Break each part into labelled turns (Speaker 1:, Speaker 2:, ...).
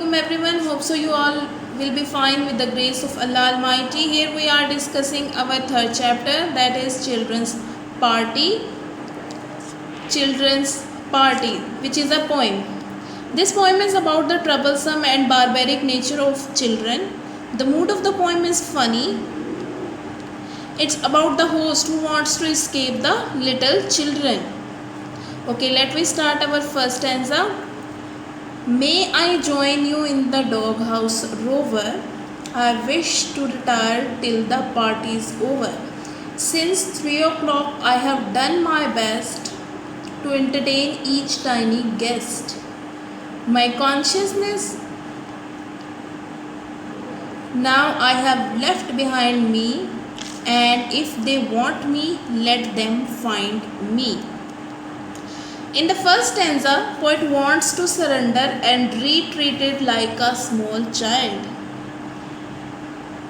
Speaker 1: Assalamualaikum everyone. Hope so you all will be fine with the grace of Allah Almighty. Here we are discussing our third chapter, that is Party. Children's Party, which is a poem. This poem is about the troublesome and barbaric nature of children. The mood of the poem is funny. It's about the host who wants to escape the little children. Okay, let me start our first stanza. May I join you in the doghouse, Rover? I wish to retire till the party's over. Since 3 o'clock I have done my best to entertain each tiny guest. My consciousness now I have left behind me, and if they want me, let them find me. In the first stanza, poet wants to surrender and be treated like a small child.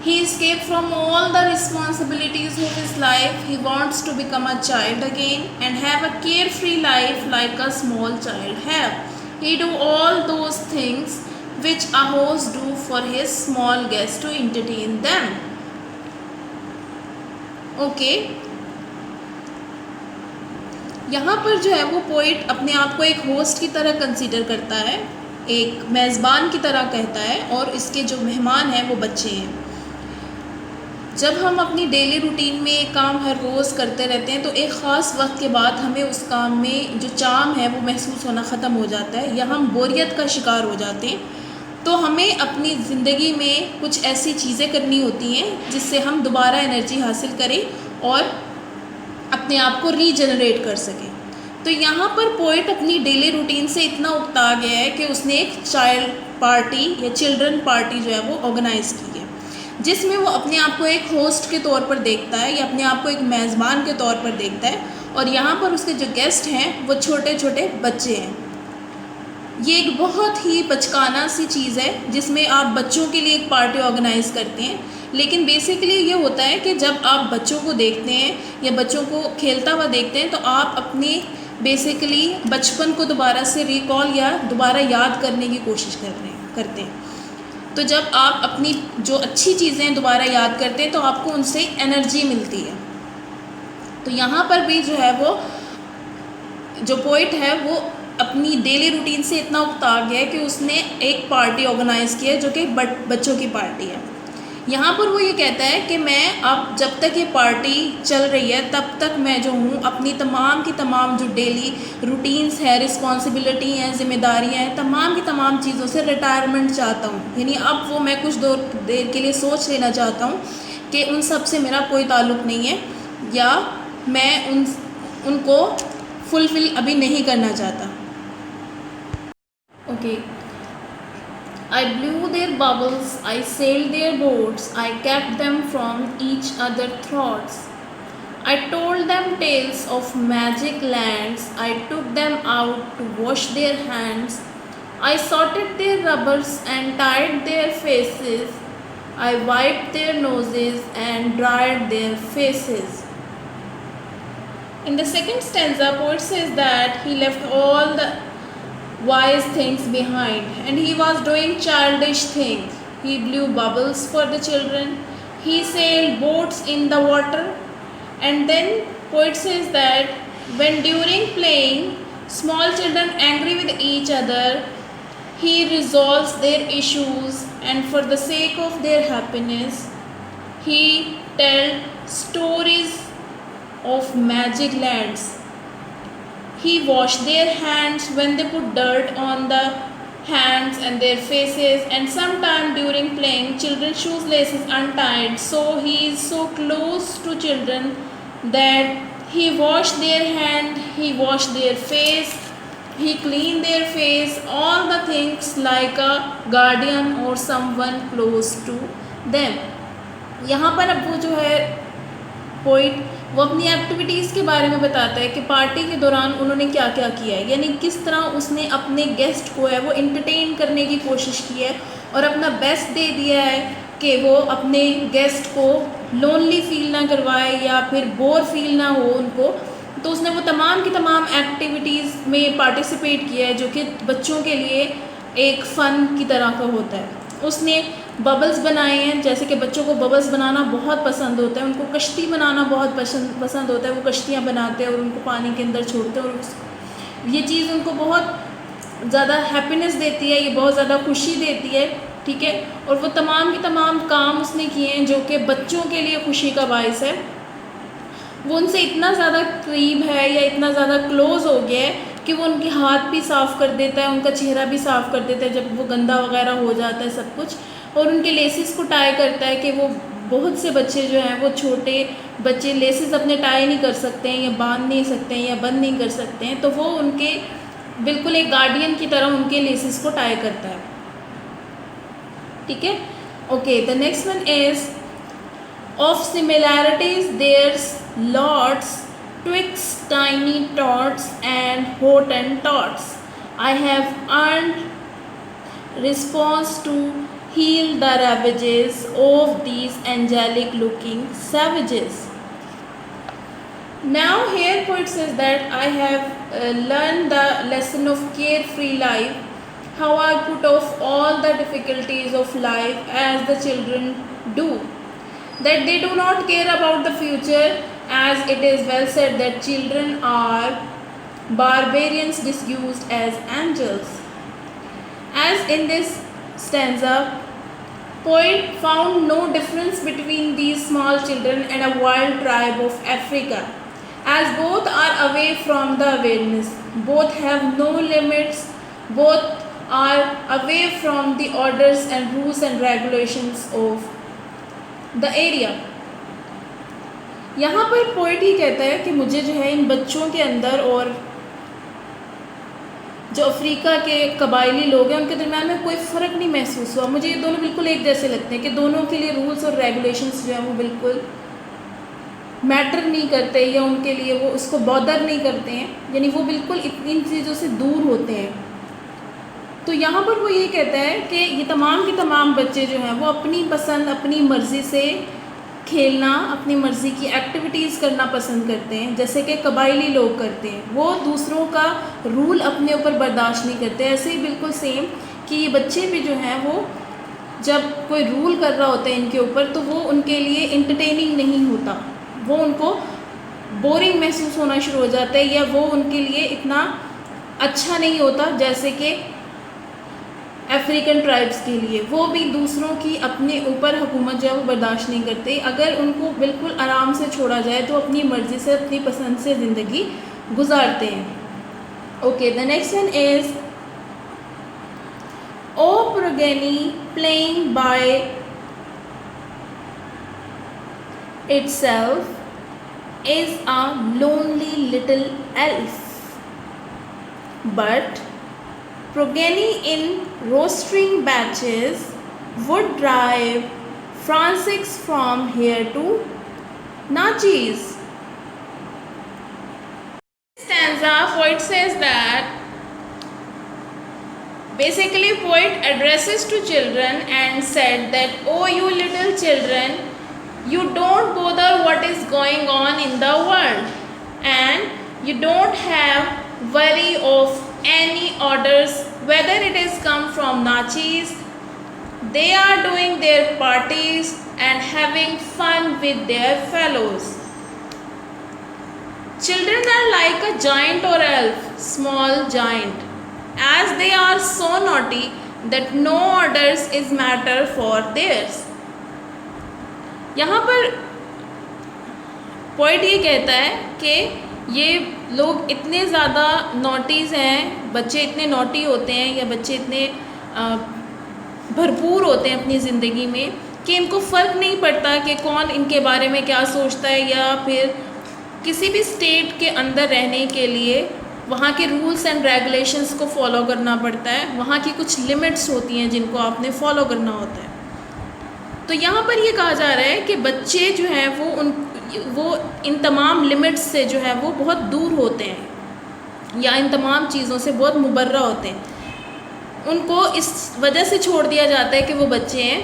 Speaker 1: He escaped from all the responsibilities of his life. He wants to become a child again and have a carefree life like a small child have. He do all those things which a host do for his small guests to entertain them. Okay. यहाँ पर जो है वो poet अपने आप को एक host की तरह कंसीडर करता है, एक मेज़बान की तरह कहता है, और इसके जो मेहमान हैं वो बच्चे हैं। जब हम अपनी डेली रूटीन में एक काम हर रोज़ करते रहते हैं तो एक ख़ास वक्त के बाद हमें उस काम में जो चार्म है वो महसूस होना ख़त्म हो जाता है या हम बोरियत का शिकार हो जाते हैं। तो हमें अपनी ज़िंदगी में कुछ ऐसी चीज़ें करनी होती हैं जिससे हम दोबारा एनर्जी हासिल करें और अपने आप को रीजनरेट कर सकें। तो यहाँ पर पोइट अपनी डेली रूटीन से इतना उकता गया है कि उसने एक चाइल्ड पार्टी या चिल्ड्रन पार्टी जो है वो ऑर्गेनाइज़ की है, जिसमें वो अपने आप को एक होस्ट के तौर पर देखता है या अपने आप को एक मेज़बान के तौर पर देखता है, और यहाँ पर उसके जो गेस्ट हैं वो छोटे छोटे बच्चे हैं। ये एक बहुत ही बचकाना सी चीज़ है जिसमें आप बच्चों के लिए एक पार्टी ऑर्गेनाइज़ करते हैं, लेकिन बेसिकली ये होता है कि जब आप बच्चों को देखते हैं या बच्चों को खेलता हुआ देखते हैं तो आप अपने बेसिकली बचपन को दोबारा से रिकॉल या दोबारा याद करने की कोशिश करते हैं। तो जब आप अपनी जो अच्छी चीज़ें दोबारा याद करते हैं तो आपको उनसे एनर्जी मिलती है। तो यहाँ पर भी जो है वो जो पोइट है वो अपनी डेली रूटीन से इतना उकता गया है कि उसने एक पार्टी ऑर्गेनाइज़ की है जो कि बच्चों की पार्टी है। यहाँ पर वो ये कहता है कि मैं अब जब तक ये पार्टी चल रही है तब तक मैं जो हूँ अपनी तमाम की तमाम जो डेली रूटीन्स है, रिस्पॉन्सिबिलिटी हैं, जिम्मेदारियाँ हैं, तमाम की तमाम चीज़ों से रिटायरमेंट चाहता हूँ। यानी अब वो मैं कुछ देर के लिए सोच लेना चाहता हूँ कि उन सब से मेरा कोई ताल्लुक़ नहीं है या मैं उनको फुलफ़िल अभी नहीं करना चाहता। Okay. I blew their bubbles, I sailed their boats, I kept them from each other's throats. I told them tales of magic lands, I took them out to wash their hands. I sorted their rubbers and tied their faces, I wiped their noses and dried their faces. In the second stanza, poet says that he left all the wise things behind and he was doing childish things. He blew bubbles for the children, he sailed boats in the water, and then poet says that when during playing small children angry with each other, he resolves their issues, and for the sake of their happiness he tells stories of magic lands. He washed their hands when they put dirt on the hands and their faces, and sometime during playing children's shoelaces untied, so he is so close to children that he washed their hand, he washed their face, he cleaned their face, all the things like a guardian or someone close to them. यहाँ पर अब वो जो है poet वो अपनी activities के बारे में बताता है कि पार्टी के दौरान उन्होंने क्या क्या किया है, यानी किस तरह उसने अपने गेस्ट को है वो एंटरटेन करने की कोशिश की है और अपना बेस्ट दे दिया है कि वो अपने गेस्ट को लोनली फील ना करवाए या फिर बोर फील ना हो उनको। तो उसने वो तमाम की तमाम एक्टिविटीज़ में पार्टिसिपेट किया है जो कि बच्चों के लिए एक फ़न की तरह का होता है। उसने बबल्स बनाए हैं, जैसे कि बच्चों को बबल्स बनाना बहुत पसंद होता है, उनको कश्ती बनाना बहुत पसंद होता है। वो कश्तियाँ बनाते हैं और उनको पानी के अंदर छोड़ते हैं और ये चीज़ उनको बहुत ज़्यादा हैप्पीनेस देती है, ये बहुत ज़्यादा खुशी देती है, ठीक है। और वो तमाम के तमाम काम उसने किए हैं जो कि बच्चों के लिए खुशी का बायस है। वो उनसे इतना ज़्यादा करीब है या इतना ज़्यादा क्लोज़ हो गया है कि वो उनके हाथ भी साफ़ कर देता है, उनका चेहरा भी साफ़ कर देता है जब वो गंदा वगैरह हो जाता है सब कुछ, और उनके लेसिस को टाई करता है कि वो बहुत से बच्चे जो हैं वो छोटे बच्चे लेसिस अपने टाई नहीं कर सकते हैं या बांध नहीं सकते हैं या बंद नहीं कर सकते हैं, तो वो उनके बिल्कुल एक गार्डियन की तरह उनके लेसिस को टाई करता है, ठीक है। Okay, the next one is of similarities there's lots twixt tiny tots and Hottentots. I have earned response to heal the ravages of these angelic looking savages. Now here poet says that I have learned the lesson of carefree life, how I put off all the difficulties of life as the children do, that they do not care about the future, as it is well said that children are barbarians disguised as angels. As in this stanza, poet found no difference between these small children and a wild tribe of Africa, as both are away from the awareness, both have no limits, both are away from the orders and rules and regulations of the area. यहाँ पर poet ही कहता है कि मुझे जो है इन बच्चों के अंदर और जो अफ्रीका के कबायली लोग हैं उनके दरम्यान में कोई फ़र्क नहीं महसूस हुआ। मुझे ये दोनों बिल्कुल एक जैसे लगते हैं कि दोनों के लिए रूल्स और रेगुलेशंस जो हैं वो बिल्कुल मैटर नहीं करते या उनके लिए वो उसको बॉदर नहीं करते हैं, यानी वो बिल्कुल इन चीज़ों से दूर होते हैं। तो यहाँ पर वो ये कहता है कि ये तमाम के तमाम बच्चे जो हैं वो अपनी पसंद अपनी मर्ज़ी से खेलना, अपनी मर्ज़ी की एक्टिविटीज़ करना पसंद करते हैं, जैसे कि कबायली लोग करते हैं। वो दूसरों का रूल अपने ऊपर बर्दाश्त नहीं करते। ऐसे ही बिल्कुल सेम कि ये बच्चे भी जो हैं वो जब कोई रूल कर रहा होता है इनके ऊपर तो वो उनके लिए इंटरटेनिंग नहीं होता, वो उनको बोरिंग महसूस होना शुरू हो जाता है या वो उनके लिए इतना अच्छा नहीं होता जैसे कि अफ्रीकन ट्राइब्स के लिए। वो भी दूसरों की अपने ऊपर हुकूमत जो है वो बर्दाश्त नहीं करते। अगर उनको बिल्कुल आराम से छोड़ा जाए तो अपनी मर्ज़ी से अपनी पसंद से ज़िंदगी गुजारते हैं। Okay, the next one is O progeny playing by itself is a lonely little elf, but progeny in rostering batches would drive Francis from here to Nachis. Stanza, poet says that basically poet addresses to children and said that, oh you little children, you don't bother what is going on in the world and you don't have worry of any orders, whether it is come from Nachis. They are doing their parties and having fun with their fellows. Children are like a giant or elf, small giant, as they are so naughty that no orders is matter for theirs. यहाँ पर poet ये कहता है कि ये लोग इतने ज़्यादा नॉटीज़ हैं, बच्चे इतने नॉटी होते हैं या बच्चे इतने भरपूर होते हैं अपनी ज़िंदगी में कि इनको फ़र्क नहीं पड़ता कि कौन इनके बारे में क्या सोचता है, या फिर किसी भी स्टेट के अंदर रहने के लिए वहाँ के रूल्स एंड रेगुलेशंस को फॉलो करना पड़ता है। वहाँ की कुछ लिमिट्स होती हैं जिनको आपने फॉलो करना होता है। तो यहाँ पर ये कहा जा रहा है कि बच्चे जो हैं वो इन तमाम लिमिट्स से जो है वो बहुत दूर होते हैं या इन तमाम चीज़ों से बहुत मुबर्रा होते हैं। उनको इस वजह से छोड़ दिया जाता है कि वो बच्चे हैं,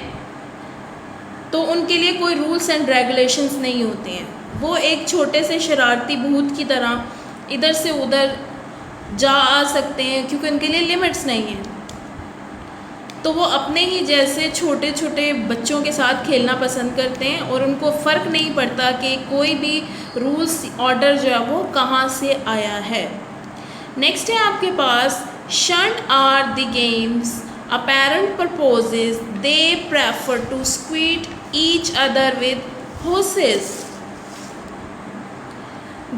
Speaker 1: तो उनके लिए कोई रूल्स एंड रेगुलेशंस नहीं होते हैं। वो एक छोटे से शरारती भूत की तरह इधर से उधर जा आ सकते हैं क्योंकि उनके लिए लिमिट्स नहीं हैं। तो वो अपने ही जैसे छोटे छोटे बच्चों के साथ खेलना पसंद करते हैं और उनको फ़र्क नहीं पड़ता कि कोई भी रूल्स ऑर्डर जो है वो कहाँ से आया है। नेक्स्ट है आपके पास shunt are the games apparent purposes they prefer to squeeze each other with horses.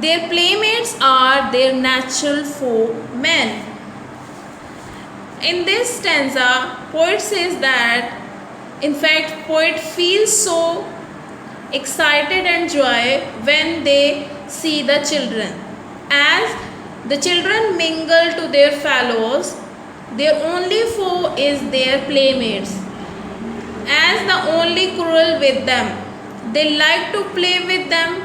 Speaker 1: Their playmates are their natural foemen. In this stanza, poet says that, in fact, poet feels so excited and joy when they see the children. As the children mingle to their fellows, their only foe is their playmates. As the only quarrel with them, they like to play with them.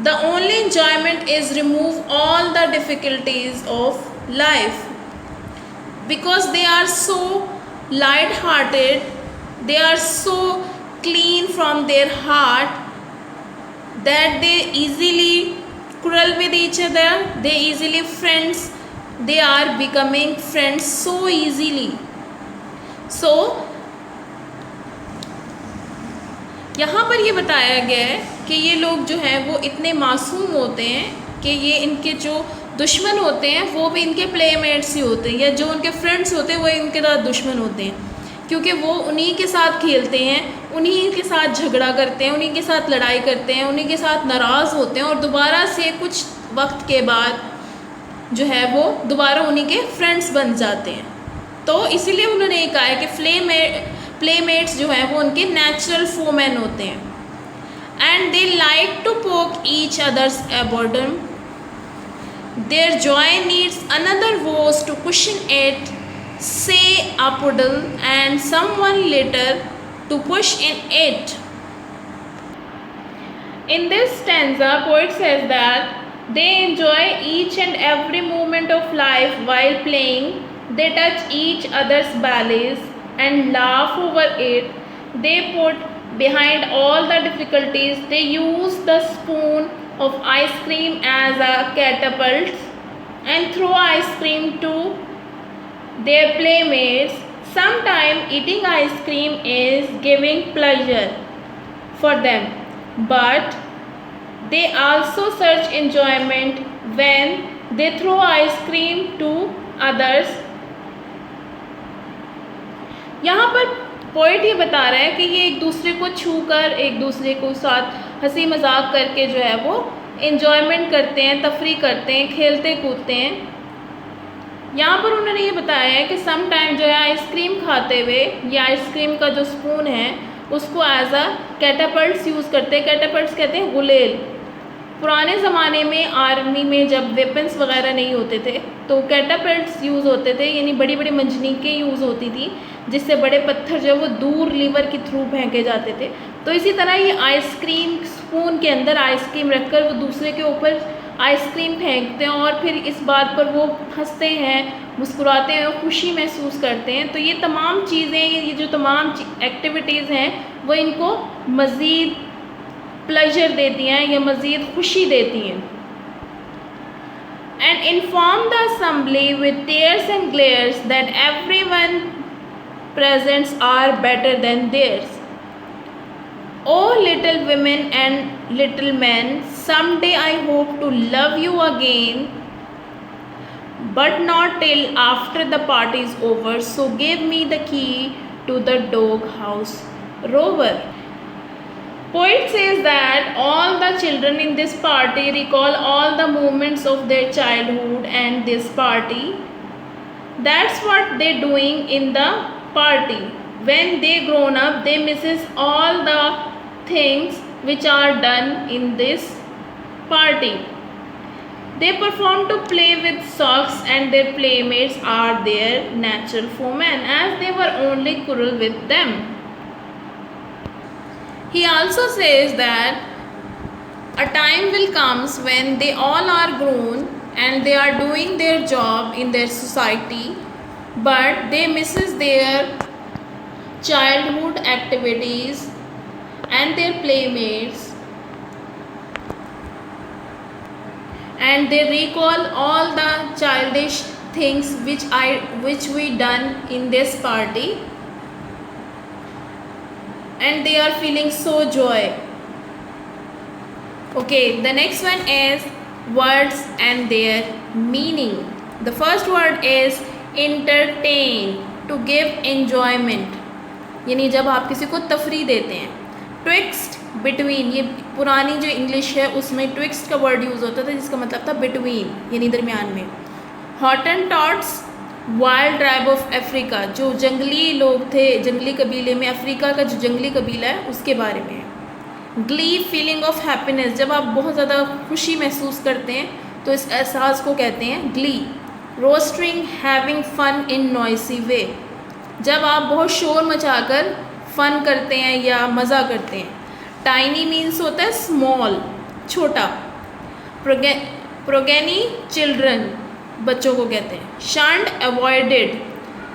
Speaker 1: The only enjoyment is remove all the difficulties of life. Because they are so light-hearted, they are so clean from their heart that they easily quarrel with each other, they easily friends, they are becoming friends so easily. So यहाँ पर ये बताया गया है कि ये लोग जो हैं वो इतने मासूम होते हैं कि ये इनके जो दुश्मन होते हैं वो भी इनके प्लेमेट्स ही होते हैं, या जो उनके फ्रेंड्स होते हैं वो इनके साथ दुश्मन होते हैं, क्योंकि वो उन्हीं के साथ खेलते हैं, उन्हीं के साथ झगड़ा करते हैं, उन्हीं के साथ लड़ाई करते हैं, उन्हीं के साथ नाराज़ होते हैं और दोबारा से कुछ वक्त के बाद जो है वो दोबारा उन्हीं के फ्रेंड्स बन जाते हैं। तो इसीलिए उन्होंने ये कहा है कि प्लेमेट्स जो हैं वो उनके नेचुरल फोमैन होते हैं। And they like to poke each other's boredom, their joy needs another woes to cushion it, say a puddle and someone later to push in it. In this stanza, poet says that they enjoy each and every moment of life while playing. They touch each other's bellies and laugh over it. They put behind all the difficulties. They use the spoon of ice cream as a catapult and throw ice cream to their playmates. Sometimes eating ice cream is giving pleasure for them, but they also search enjoyment when they throw ice cream to others. यहाँ पर poet ये बता रहा है कि ये एक दूसरे को छूकर, एक दूसरे को साथ हंसी मजाक करके जो है वो एंजॉयमेंट करते हैं, तफरी करते हैं, खेलते कूदते हैं। यहाँ पर उन्होंने ये बताया है कि सम टाइम जो है आइसक्रीम खाते हुए या आइसक्रीम का जो स्पून है उसको एज अ कैटापल्ट्स यूज़ करते हैं। कैटापल्ट्स कहते हैं गुलेल। पुराने ज़माने में आर्मी में जब वेपन्स वगैरह नहीं होते थे तो कैटापल्ट्स यूज़ होते थे, यानी बड़ी बड़ी मंजनीकें यूज़ होती थी जिससे बड़े पत्थर जो है वो दूर लीवर के थ्रू फेंके जाते थे। तो इसी तरह ये आइसक्रीम स्पून के अंदर आइसक्रीम रखकर वो दूसरे के ऊपर आइसक्रीम फेंकते हैं और फिर इस बात पर वो हंसते हैं, मुस्कुराते हैं, खुशी महसूस करते हैं। तो ये तमाम चीज़ें, ये जो तमाम एक्टिविटीज़ हैं वो इनको मज़ीद प्लेजर देती हैं या मज़ीद खुशी देती हैं। And inform the assembly with tears and ग्लेयर्स that everyone presents are better than theirs. Oh little women and little men, someday I hope to love you again, but not till after the party is over, so give me the key to the dog house rover. Poet says that all the children in this party recall all the moments of their childhood and this party. That's what they're doing in the party. When they grown up, they misses all the things which are done in this party. They perform to play with socks and their playmates are their natural foemen, as they were only cruel with them. He also says that a time will comes when they all are grown and they are doing their job in their society, but they misses their childhood activities and their playmates, and they recall all the childish things which we done in this party, and they are feeling so joy. Okay, the next one is words and their meaning. The first word is entertain, to give enjoyment, यानी जब आप किसी को तफरी देते हैं. Twixt, between, ये पुरानी जो इंग्लिश है उसमें ट्विक्स्ट का वर्ड यूज़ होता था जिसका मतलब था बिटवीन, यानी दरमियान में. हॉटेंटॉट्स, वाइल्ड ट्राइब ऑफ अफ्रीका, जो जंगली लोग थे, जंगली कबीले में, अफ्रीका का जो जंगली कबीला है उसके बारे में. ग्ली, फीलिंग ऑफ हैप्पीनेस, जब आप बहुत ज़्यादा खुशी महसूस करते हैं तो इस एहसास को कहते हैं glee. Roasting, having fun in noisy way, जब आप बहुत शोर मचाकर फ़न करते हैं या मज़ा करते हैं. टाइनी मीन्स होता है स्मॉल, छोटा. प्रोगेनी, चिल्ड्रन, बच्चों को कहते हैं. शंड, avoided.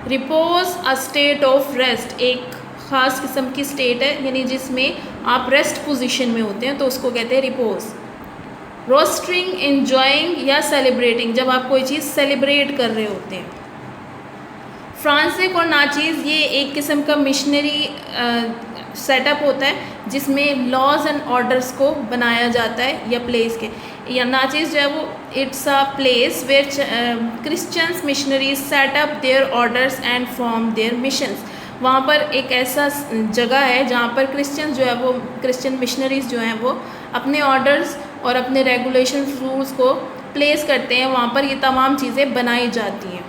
Speaker 1: Repose, a state of rest, एक ख़ास किस्म की स्टेट है यानी जिसमें आप रेस्ट पोजीशन में होते हैं तो उसको कहते हैं रिपोज. रोस्टिंग, एंजॉइंग या सेलिब्रेटिंग, जब आप कोई चीज़ सेलिब्रेट कर रहे होते हैं. फ्रांसिक और नाचीज़, ये एक किस्म का मिशनरी सेटअप होता है जिसमें लॉज एंड ऑर्डर्स को बनाया जाता है या प्लेस के. या नाचीज़ जो है वो it's a place where Christians missionaries set up their orders and form their missions. वहाँ पर एक ऐसा जगह है जहाँ पर क्रिश्चियंस जो है वो, क्रिश्चियन मिशनरीज जो हैं वो अपने ऑर्डर्स और अपने रेगुलेशन रूल्स को प्लेस करते हैं. वहाँ पर ये तमाम चीज़ें बनाई जाती हैं.